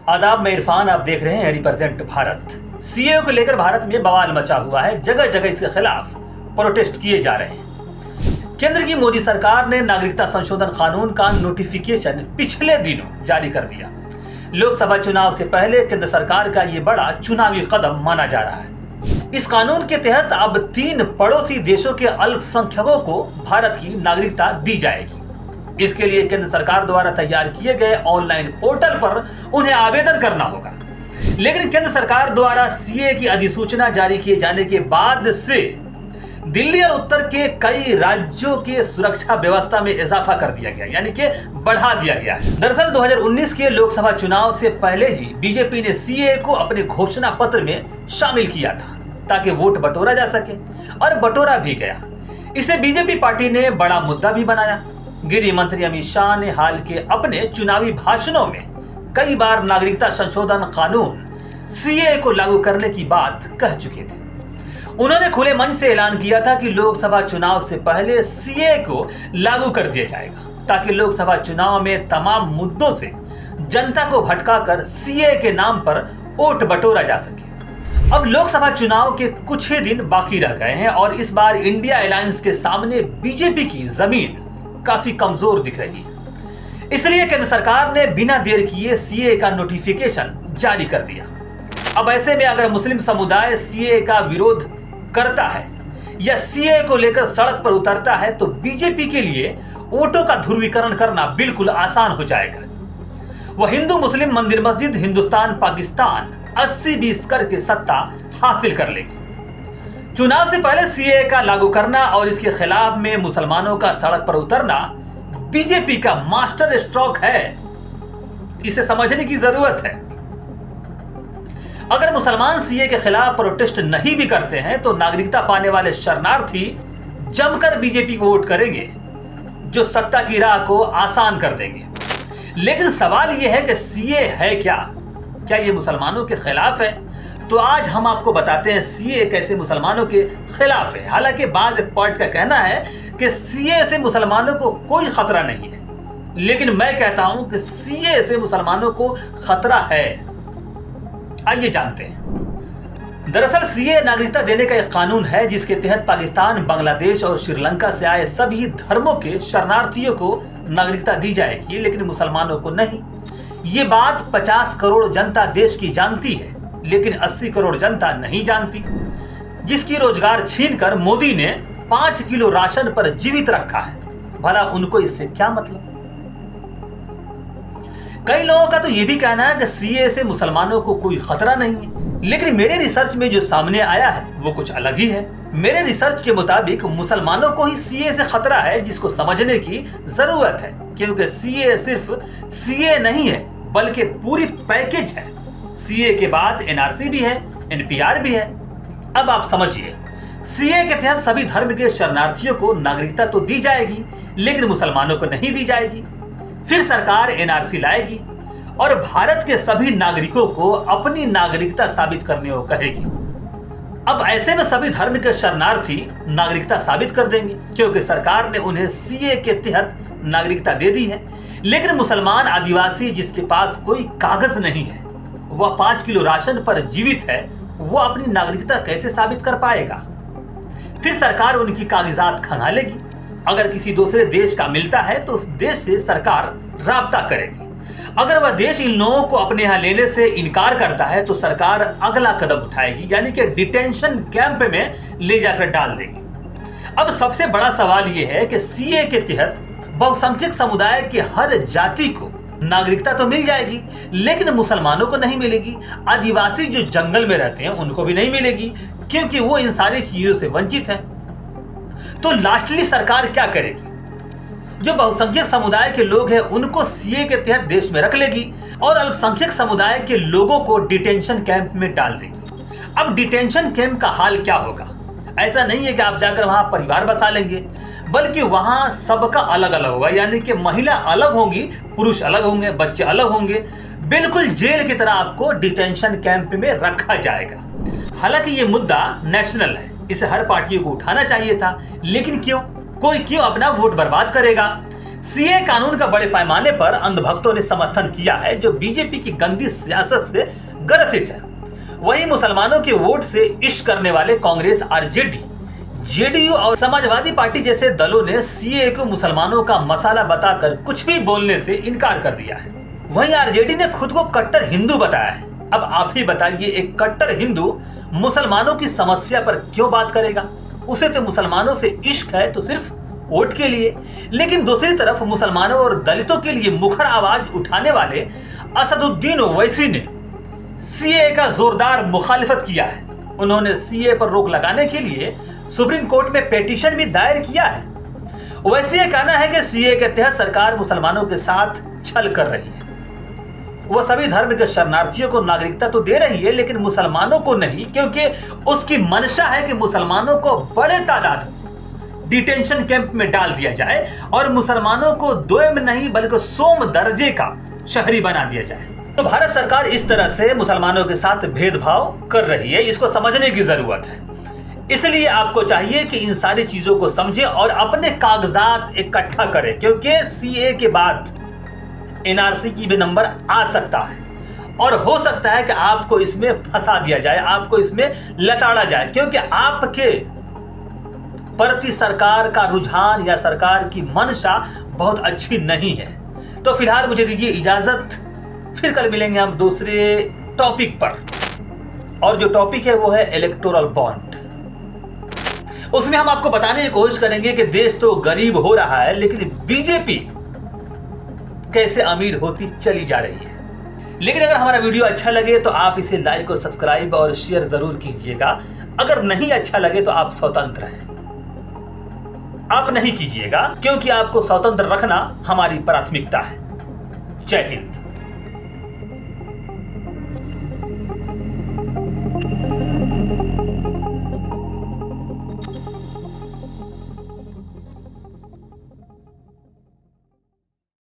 आदाब, मैं इरफान। आप देख रहे हैं रिप्रेजेंट भारत। सीएए को लेकर भारत में बवाल मचा हुआ है। जगह जगह इसके खिलाफ प्रोटेस्ट किए जा रहे हैं। केंद्र की मोदी सरकार ने नागरिकता संशोधन कानून का नोटिफिकेशन पिछले दिनों जारी कर दिया। लोकसभा चुनाव से पहले केंद्र सरकार का ये बड़ा चुनावी कदम माना जा रहा है। इस कानून के तहत अब 3 पड़ोसी देशों के अल्पसंख्यकों को भारत की नागरिकता दी जाएगी। इसके लिए केंद्र सरकार द्वारा तैयार किए गए ऑनलाइन पोर्टल पर उन्हें आवेदन करना होगा। लेकिन केंद्र सरकार द्वारा सीए की अधिसूचना जारी किए जाने के बाद से दिल्ली और उत्तर के कई राज्यों के सुरक्षा व्यवस्था में इजाफा कर दिया गया, यानी कि बढ़ा दिया गया है। दरअसल 2019 के लोकसभा चुनाव से पहले ही बीजेपी ने सीए को अपने घोषणा पत्र में शामिल किया था ताकि वोट बटोरा जा सके, और बटोरा भी गया। इसे बीजेपी पार्टी ने बड़ा मुद्दा भी बनाया। गृह मंत्री अमित शाह ने हाल के अपने चुनावी भाषणों में कई बार नागरिकता संशोधन कानून सीए को लागू करने की बात कह चुके थे। उन्होंने खुले मंच से ऐलान किया था कि लोकसभा चुनाव से पहले सीए को लागू कर दिया जाएगा ताकि लोकसभा चुनाव में तमाम मुद्दों से जनता को भटकाकर सीए के नाम पर वोट बटोरा जा सके। अब लोकसभा चुनाव के कुछ ही दिन बाकी रह गए हैं और इस बार इंडिया अलायंस के सामने बीजेपी की जमीन काफी कमजोर दिख रही है। इसलिए केंद्र सरकार ने बिना देर किए सीए का नोटिफिकेशन जारी कर दिया। अब ऐसे में अगर मुस्लिम समुदाय सीए का विरोध करता है या सीए को लेकर सड़क पर उतरता है तो बीजेपी के लिए वोटों का ध्रुवीकरण करना बिल्कुल आसान हो जाएगा। वह हिंदू मुस्लिम मंदिर मस्जिद हिंदुस्तान पाकिस्तान 80-20 करके सत्ता हासिल कर लेगी। चुनाव से पहले सीए का लागू करना और इसके खिलाफ में मुसलमानों का सड़क पर उतरना बीजेपी का मास्टर स्ट्रोक है। इसे समझने की जरूरत है। अगर मुसलमान सीए के खिलाफ प्रोटेस्ट नहीं भी करते हैं तो नागरिकता पाने वाले शरणार्थी जमकर बीजेपी को वोट करेंगे, जो सत्ता की राह को आसान कर देंगे। लेकिन सवाल यह है कि सीए है क्या ये मुसलमानों के खिलाफ है? तो आज हम आपको बताते हैं सीए कैसे मुसलमानों के खिलाफ है। हालांकि बाद एक्सपर्ट का कहना है कि सीए से मुसलमानों को कोई खतरा नहीं है, लेकिन मैं कहता हूं कि सीए से मुसलमानों को खतरा है। आइए जानते हैं। दरअसल सीए नागरिकता देने का एक कानून है जिसके तहत पाकिस्तान, बांग्लादेश और श्रीलंका से आए सभी धर्मों के शरणार्थियों को नागरिकता दी जाएगी, लेकिन मुसलमानों को नहीं। ये बात 50 करोड़ जनता देश की जानती है, लेकिन 80 करोड़ जनता नहीं जानती, जिसकी रोजगार छीनकर मोदी ने 5 किलो राशन पर जीवित रखा है। भला उनको इससे क्या मतलब? कई लोगों का तो यह भी कहना है कि सीए से मुसलमानों को कोई खतरा नहीं है, लेकिन मेरे रिसर्च में जो सामने आया है वो कुछ अलग ही है। मेरे रिसर्च के मुताबिक मुसलमानों को ही सीए से खतरा है, जिसको समझने की जरूरत है, क्योंकि सीए सिर्फ सीए नहीं है बल्कि पूरी पैकेज है। सीए के बाद एनआरसी भी है, एनपीआर भी है। अब आप समझिए, सीए के तहत सभी धर्म के शरणार्थियों को नागरिकता तो दी जाएगी, लेकिन मुसलमानों को नहीं दी जाएगी। फिर सरकार एनआरसी लाएगी और भारत के सभी नागरिकों को अपनी नागरिकता साबित करने को कहेगी। अब ऐसे में सभी धर्म के शरणार्थी नागरिकता साबित कर देंगे, क्योंकि सरकार ने उन्हें सीए के तहत नागरिकता दे दी है। लेकिन मुसलमान आदिवासी जिसके पास कोई कागज नहीं है, वह 5 किलो राशन पर जीवित है, वह अपनी नागरिकता कैसे साबित कर पाएगा? फिर सरकार उनकी कागजात खंगालेगी। अगर किसी दूसरे देश का मिलता है तो उस देश से सरकार राब्ता करेगी। अगर वह देश इन लोगों को अपने यहाँ लेने से इनकार करता है तो सरकार अगला कदम उठाएगी, यानी कि डिटेंशन कैंप में ले जाकर डाल देगी। अब सबसे बड़ा सवाल यह है कि सीए के तहत बहुसंख्यक समुदाय के हर जाति को नागरिकता तो मिल जाएगी, लेकिन मुसलमानों को नहीं मिलेगी। आदिवासी जो जंगल में रहते हैं उनको भी नहीं मिलेगी, क्योंकि वो इन सारी चीजों से वंचित है। तो लास्टली सरकार क्या करेगी? जो बहुसंख्यक समुदाय के लोग हैं उनको सीए के तहत देश में रख लेगी और अल्पसंख्यक समुदाय के लोगों को डिटेंशन कैंप में डाल देगी। अब डिटेंशन कैंप का हाल क्या होगा? ऐसा नहीं है कि आप जाकर वहां परिवार बसा लेंगे, बल्कि वहां सबका अलग अलग होगा, यानी कि महिला अलग होंगी, पुरुष अलग होंगे, बच्चे अलग होंगे। बिल्कुल जेल की तरह आपको डिटेंशन कैंप में रखा जाएगा। हालांकि ये मुद्दा नेशनल है, इसे हर पार्टियों को उठाना चाहिए था, लेकिन क्यों? कोई क्यों अपना वोट बर्बाद करेगा? सीए कानून का बड़े पैमाने पर अंधभक्तों ने समर्थन किया है, जो बीजेपी की गंदी सियासत से ग्रसित है। वहीं मुसलमानों के वोट से इश्क करने वाले कांग्रेस, आरजेडी, जेडीयू और समाजवादी पार्टी जैसे दलों ने सीए को मुसलमानों का मसाला बताकर कुछ भी बोलने से इनकार कर दिया है। वहीं आरजेडी ने खुद को कट्टर हिंदू बताया है। अब आप ही बताइए, एक कट्टर हिंदू मुसलमानों की समस्या पर क्यों बात करेगा? उसे तो मुसलमानों से इश्क है तो सिर्फ वोट के लिए। लेकिन दूसरी तरफ मुसलमानों और दलितों के लिए मुखर आवाज उठाने वाले असदुद्दीन ओवैसी ने सीए का जोरदार मुखालिफत किया है। उन्होंने सीए पर रोक लगाने के लिए सुप्रीम कोर्ट में पिटीशन भी दायर किया है। ओवैसी का कहना है कि सीए के तहत सरकार मुसलमानों के साथ छल कर रही है। वह सभी धर्म के शरणार्थियों को नागरिकता तो दे रही है, लेकिन मुसलमानों को नहीं, क्योंकि उसकी मंशा है कि मुसलमानों को बड़े तादाद में डिटेंशन कैंप में डाल दिया जाए और मुसलमानों को दोयम नहीं बल्कि सोम दर्जे का शहरी बना दिया जाए। तो भारत सरकार इस तरह से मुसलमानों के साथ भेदभाव कर रही है, इसको समझने की जरूरत है। इसलिए आपको चाहिए कि इन सारी चीजों को समझे और अपने कागजात इकट्ठा करें, क्योंकि सीए के बाद एनआरसी की भी नंबर आ सकता है और हो सकता है कि आपको इसमें फंसा दिया जाए, आपको इसमें लताड़ा जाए, क्योंकि आपके प्रति सरकार का रुझान या सरकार की मंशा बहुत अच्छी नहीं है। तो फिलहाल मुझे दीजिए इजाजत, फिर कल मिलेंगे हम दूसरे टॉपिक पर। और जो टॉपिक है वो है इलेक्टोरल बॉन्ड। उसमें हम आपको बताने की कोशिश करेंगे कि देश तो गरीब हो रहा है, लेकिन बीजेपी कैसे अमीर होती चली जा रही है। लेकिन अगर हमारा वीडियो अच्छा लगे तो आप इसे लाइक और सब्सक्राइब और शेयर जरूर कीजिएगा। अगर नहीं अच्छा लगे तो आप स्वतंत्र हैं, आप नहीं कीजिएगा, क्योंकि आपको स्वतंत्र रखना हमारी प्राथमिकता है। जय हिंद।